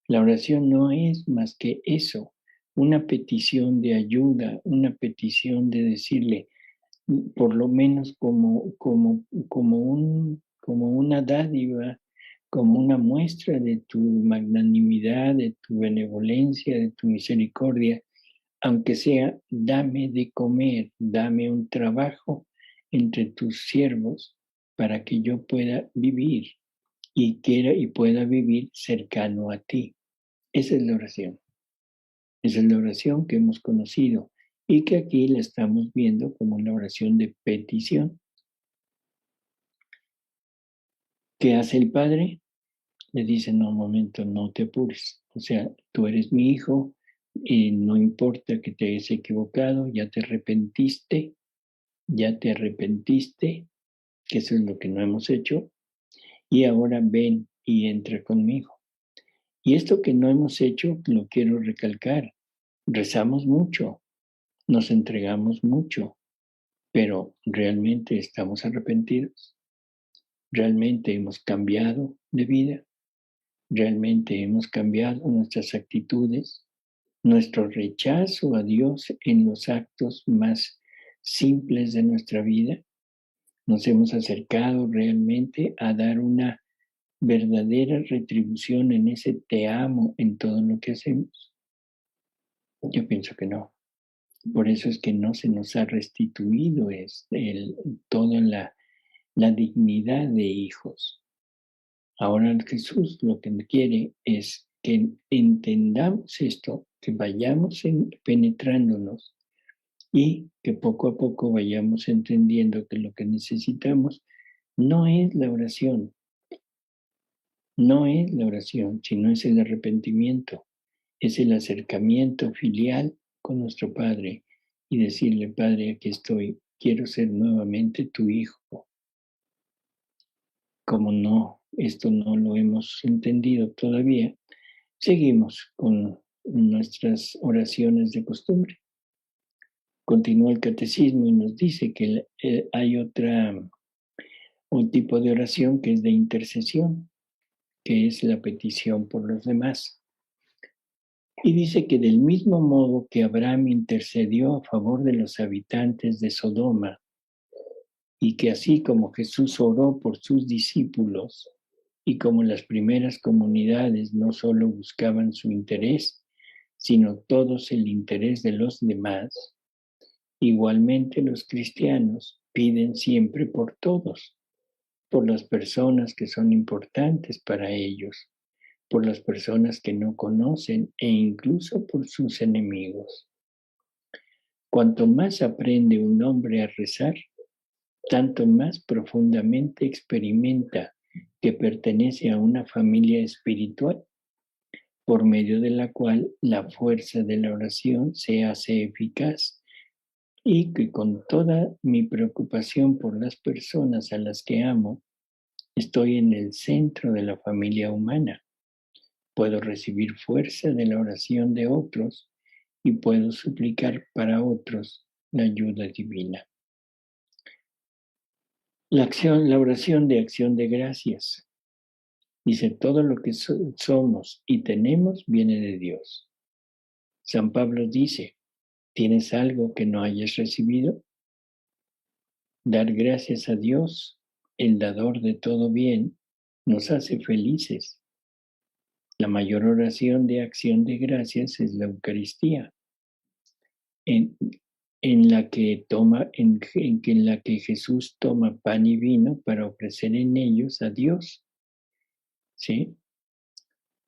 La oración no es más que eso, una petición de ayuda, una petición de decirle, por lo menos como una dádiva, como una muestra de tu magnanimidad, de tu benevolencia, de tu misericordia, aunque sea, dame de comer, dame un trabajo entre tus siervos para que yo pueda vivir y quiera y pueda vivir cercano a ti. Esa es la oración. Esa es la oración que hemos conocido y que aquí la estamos viendo como la oración de petición. ¿Qué hace el Padre? Le dice, no, un momento, no te apures. O sea, tú eres mi hijo y no importa que te hayas equivocado, ya te arrepentiste, que eso es lo que no hemos hecho, y ahora ven y entra conmigo. Y esto que no hemos hecho, lo quiero recalcar, rezamos mucho, nos entregamos mucho, pero ¿realmente estamos arrepentidos? ¿Realmente hemos cambiado de vida? ¿Realmente hemos cambiado nuestras actitudes? nuestro rechazo a Dios en los actos más simples de nuestra vida. Nos hemos acercado realmente a dar una verdadera retribución en ese te amo en todo lo que hacemos. Yo pienso que no. Por eso es que no se nos ha restituido toda la dignidad de hijos. Ahora Jesús lo que quiere es que entendamos esto, que vayamos penetrándonos y que poco a poco vayamos entendiendo que lo que necesitamos no es la oración, sino es el arrepentimiento, es el acercamiento filial con nuestro Padre y decirle, Padre, aquí estoy, quiero ser nuevamente tu hijo. Como esto no lo hemos entendido todavía, seguimos con nuestras oraciones de costumbre. Continúa el catecismo y nos dice que hay un tipo de oración que es de intercesión, que es la petición por los demás. Y dice que del mismo modo que Abraham intercedió a favor de los habitantes de Sodoma, y que así como Jesús oró por sus discípulos, y como las primeras comunidades no solo buscaban su interés, sino todos el interés de los demás, igualmente los cristianos piden siempre por todos, por las personas que son importantes para ellos, por las personas que no conocen e incluso por sus enemigos. Cuanto más aprende un hombre a rezar, tanto más profundamente experimenta que pertenece a una familia espiritual, por medio de la cual la fuerza de la oración se hace eficaz y que con toda mi preocupación por las personas a las que amo, estoy en el centro de la familia humana. Puedo recibir fuerza de la oración de otros y puedo suplicar para otros la ayuda divina. La oración de acción de gracias. Dice, todo lo que somos y tenemos viene de Dios. San Pablo dice, ¿tienes algo que no hayas recibido? Dar gracias a Dios, el dador de todo bien, nos hace felices. La mayor oración de acción de gracias es la Eucaristía, en la que Jesús toma pan y vino para ofrecer en ellos a Dios. ¿Sí?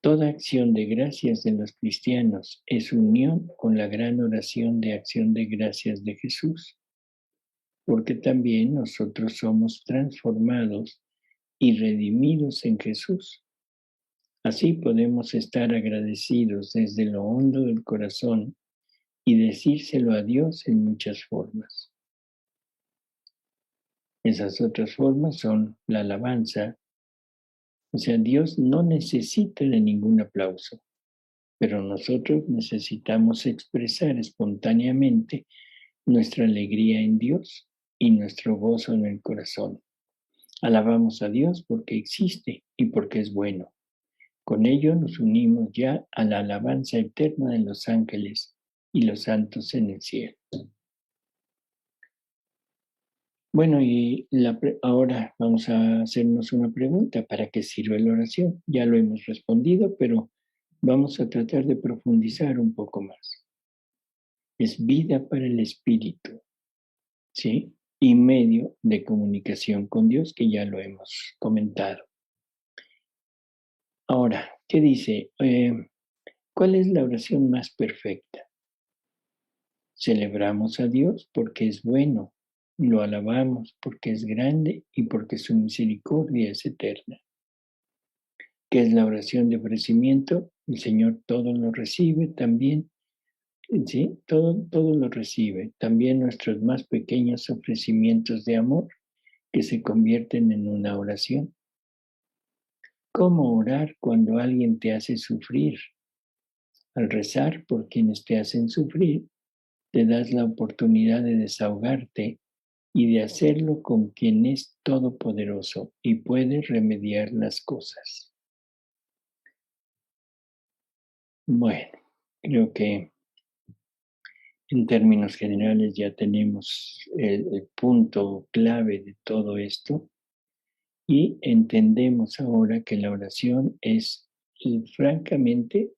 Toda acción de gracias de los cristianos es unión con la gran oración de acción de gracias de Jesús, porque también nosotros somos transformados y redimidos en Jesús. Así podemos estar agradecidos desde lo hondo del corazón y decírselo a Dios en muchas formas. Esas otras formas son la alabanza. O sea, Dios no necesita de ningún aplauso, pero nosotros necesitamos expresar espontáneamente nuestra alegría en Dios y nuestro gozo en el corazón. Alabamos a Dios porque existe y porque es bueno. Con ello nos unimos ya a la alabanza eterna de los ángeles y los santos en el cielo. Bueno, y ahora vamos a hacernos una pregunta. ¿Para qué sirve la oración? Ya lo hemos respondido, pero vamos a tratar de profundizar un poco más. Es vida para el espíritu, ¿sí? Y medio de comunicación con Dios, que ya lo hemos comentado. Ahora, ¿qué dice? ¿Cuál es la oración más perfecta? Celebramos a Dios porque es bueno, lo alabamos porque es grande y porque su misericordia es eterna. ¿Qué es la oración de ofrecimiento? El Señor todo lo recibe también, ¿sí? Todo lo recibe, también nuestros más pequeños ofrecimientos de amor que se convierten en una oración. ¿Cómo orar cuando alguien te hace sufrir? Al rezar por quienes te hacen sufrir, te das la oportunidad de desahogarte y de hacerlo con quien es todopoderoso y puede remediar las cosas. Bueno, Creo que en términos generales ya tenemos el punto clave de todo esto y entendemos ahora que la oración es francamente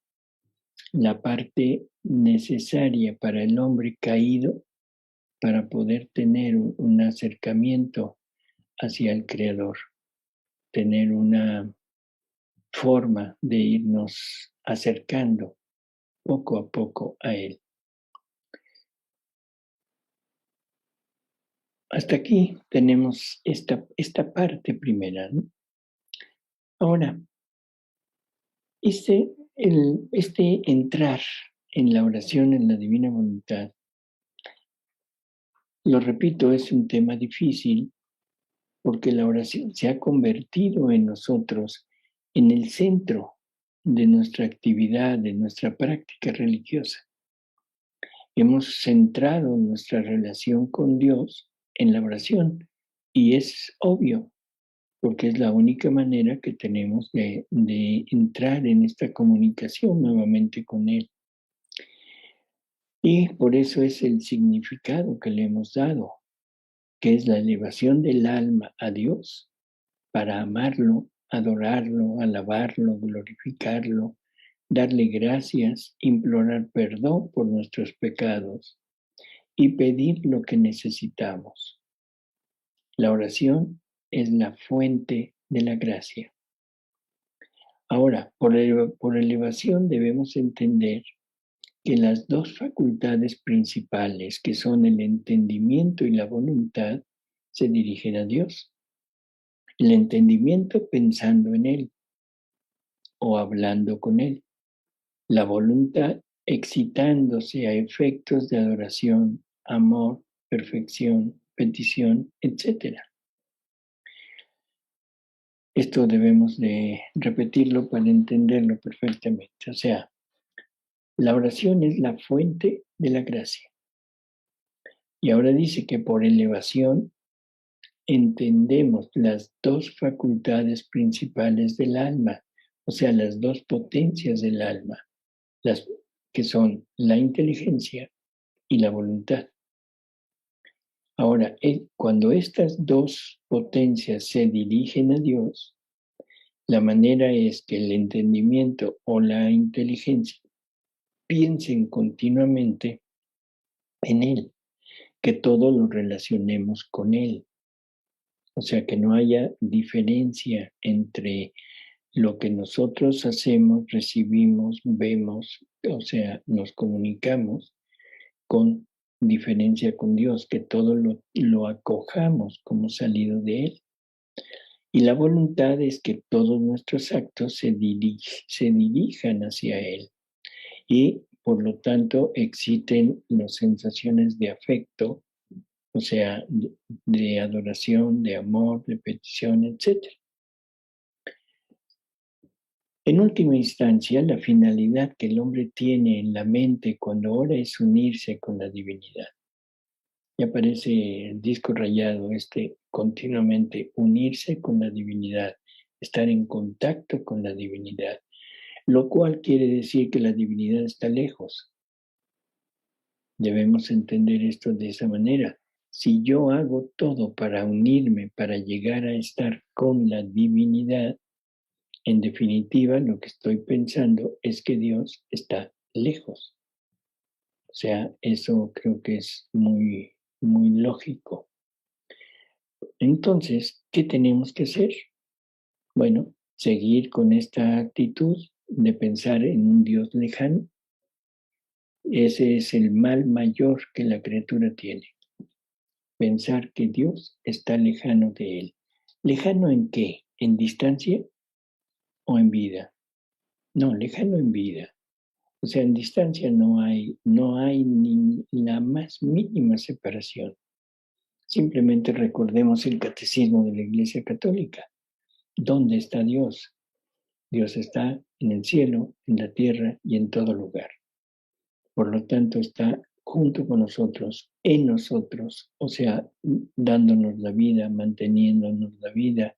la parte necesaria para el hombre caído para poder tener un acercamiento hacia el Creador, tener una forma de irnos acercando poco a poco a Él. Hasta aquí tenemos esta parte primera, ¿no? Ahora, este entrar en la oración en la divina voluntad, lo repito, es un tema difícil porque la oración se ha convertido en nosotros en el centro de nuestra actividad, de nuestra práctica religiosa. Hemos centrado nuestra relación con Dios en la oración y es obvio porque es la única manera que tenemos de entrar en esta comunicación nuevamente con Él. Y por eso es el significado que le hemos dado, que es la elevación del alma a Dios para amarlo, adorarlo, alabarlo, glorificarlo, darle gracias, implorar perdón por nuestros pecados y pedir lo que necesitamos. La oración es la fuente de la gracia. Ahora, por elevación debemos entender que las dos facultades principales, que son el entendimiento y la voluntad, se dirigen a Dios. El entendimiento pensando en Él o hablando con Él. La voluntad excitándose a efectos de adoración, amor, perfección, petición, etc. Esto debemos de repetirlo para entenderlo perfectamente. O sea, la oración es la fuente de la gracia. Y ahora dice que por elevación entendemos las dos facultades principales del alma, o sea, las dos potencias del alma, las que son la inteligencia y la voluntad. Ahora, cuando estas dos potencias se dirigen a Dios, la manera es que el entendimiento o la inteligencia piensen continuamente en Él, que todo lo relacionemos con Él. O sea, que no haya diferencia entre lo que nosotros hacemos, recibimos, vemos, o sea, nos comunicamos con diferencia con Dios, que todo lo acojamos como salido de Él. Y la voluntad es que todos nuestros actos se dirijan hacia Él y por lo tanto exciten las sensaciones de afecto, o sea, de adoración, de amor, de petición, etc. En última instancia, la finalidad que el hombre tiene en la mente cuando ora es unirse con la divinidad. Y aparece el disco rayado, continuamente unirse con la divinidad, estar en contacto con la divinidad, lo cual quiere decir que la divinidad está lejos. Debemos entender esto de esa manera. Si yo hago todo para unirme, para llegar a estar con la divinidad, en definitiva lo que estoy pensando es que Dios está lejos. O sea, eso creo que es muy, muy lógico. Entonces, ¿qué tenemos que hacer? Bueno, seguir con esta actitud de pensar en un Dios lejano. Ese es el mal mayor que la criatura tiene. Pensar que Dios está lejano de él. ¿Lejano en qué? ¿En distancia o en vida? No, lejano en vida. O sea, en distancia no hay ni la más mínima separación. Simplemente recordemos el catecismo de la Iglesia Católica. ¿Dónde está Dios? Dios está en el cielo, en la tierra y en todo lugar. Por lo tanto, está junto con nosotros, en nosotros, o sea, dándonos la vida, manteniéndonos la vida,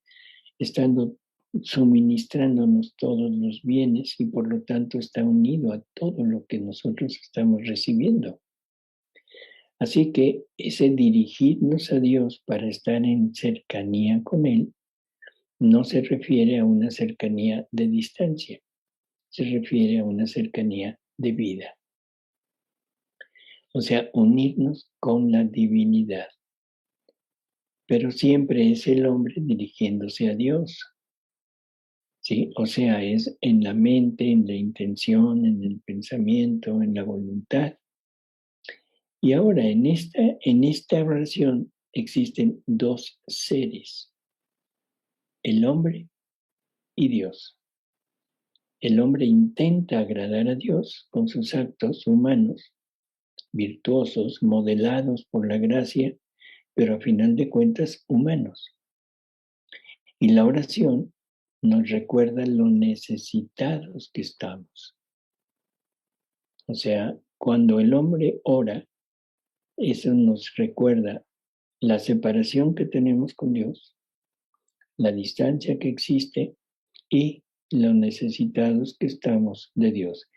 estando suministrándonos todos los bienes y por lo tanto está unido a todo lo que nosotros estamos recibiendo. Así que ese dirigirnos a Dios para estar en cercanía con Él no se refiere a una cercanía de distancia, se refiere a una cercanía de vida. O sea, unirnos con la divinidad. Pero siempre es el hombre dirigiéndose a Dios. ¿Sí? O sea, es en la mente, en la intención, en el pensamiento, en la voluntad. Y ahora, en esta oración existen dos seres, el hombre y Dios. El hombre intenta agradar a Dios con sus actos humanos, virtuosos, modelados por la gracia, pero a final de cuentas humanos. Y la oración nos recuerda lo necesitados que estamos. O sea, cuando el hombre ora, eso nos recuerda la separación que tenemos con Dios, la distancia que existe y lo necesitados que estamos de Dios.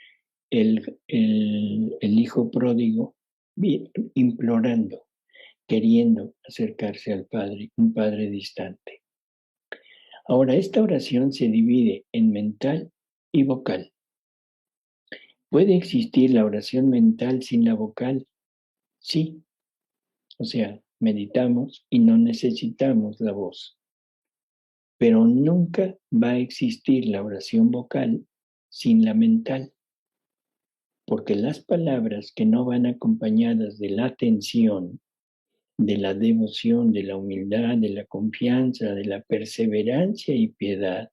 El hijo pródigo implorando, queriendo acercarse al Padre, un Padre distante. Ahora, esta oración se divide en mental y vocal. ¿Puede existir la oración mental sin la vocal? Sí. O sea, meditamos y no necesitamos la voz. Pero nunca va a existir la oración vocal sin la mental, porque las palabras que no van acompañadas de la atención, de la devoción, de la humildad, de la confianza, de la perseverancia y piedad,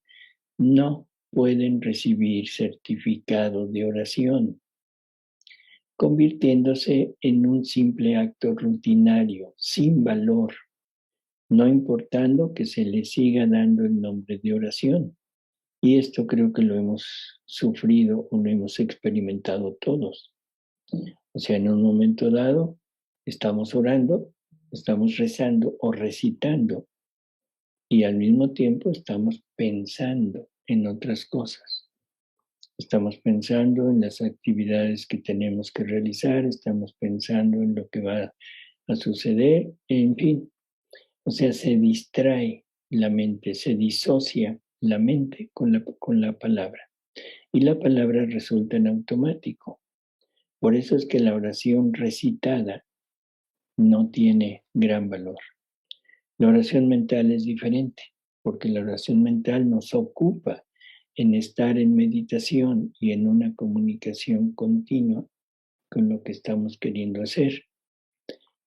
no pueden recibir certificado de oración, convirtiéndose en un simple acto rutinario, sin valor, no importando que se le siga dando el nombre de oración. Y esto creo que lo hemos sufrido o lo hemos experimentado todos. O sea, en un momento dado estamos orando, estamos rezando o recitando y al mismo tiempo estamos pensando en otras cosas. Estamos pensando en las actividades que tenemos que realizar, estamos pensando en lo que va a suceder, en fin. O sea, se distrae la mente, se disocia la mente con la palabra. Y la palabra resulta en automático. Por eso es que la oración recitada no tiene gran valor. La oración mental es diferente, porque la oración mental nos ocupa en estar en meditación y en una comunicación continua con lo que estamos queriendo hacer.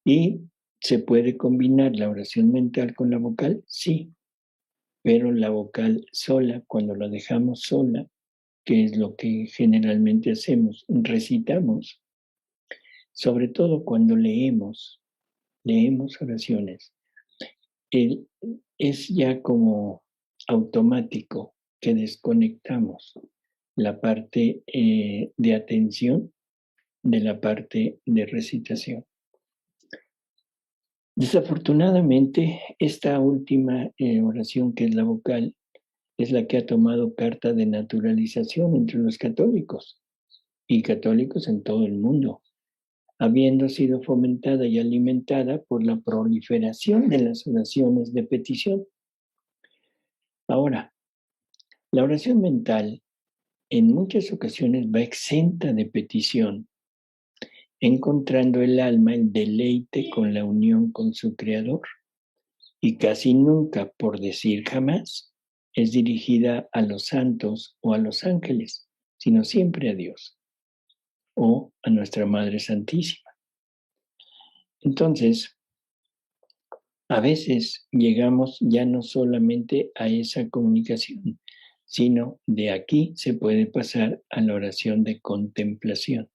¿Y se puede combinar la oración mental con la vocal? Sí, pero la vocal sola, cuando la dejamos sola, que es lo que generalmente hacemos, recitamos, sobre todo cuando leemos oraciones, es ya como automático que desconectamos la parte de atención de la parte de recitación. Desafortunadamente, esta última oración, que es la vocal, es la que ha tomado carta de naturalización entre los católicos y católicos en todo el mundo, habiendo sido fomentada y alimentada por la proliferación de las oraciones de petición. Ahora, la oración mental en muchas ocasiones va exenta de petición, encontrando el alma el deleite con la unión con su Creador, y casi nunca, por decir jamás, es dirigida a los santos o a los ángeles, sino siempre a Dios o a nuestra Madre Santísima. Entonces, a veces llegamos ya no solamente a esa comunicación, sino de aquí se puede pasar a la oración de contemplación,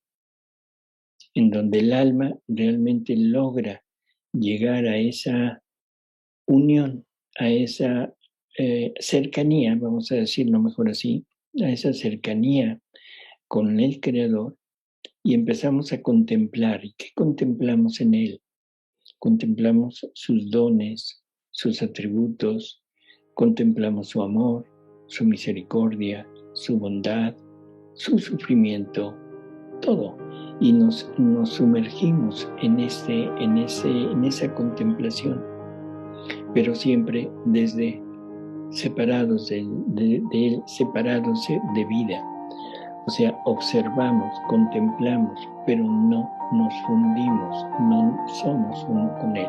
en donde el alma realmente logra llegar a esa unión, a esa cercanía, vamos a decirlo mejor así, a esa cercanía con el Creador, y empezamos a contemplar. ¿Y qué contemplamos en Él? Contemplamos sus dones, sus atributos, contemplamos su amor, su misericordia, su bondad, su sufrimiento, todo. Y nos sumergimos en esa contemplación, pero siempre desde separados de él, separados de vida. O sea, observamos, contemplamos, pero no nos fundimos, no somos uno con él.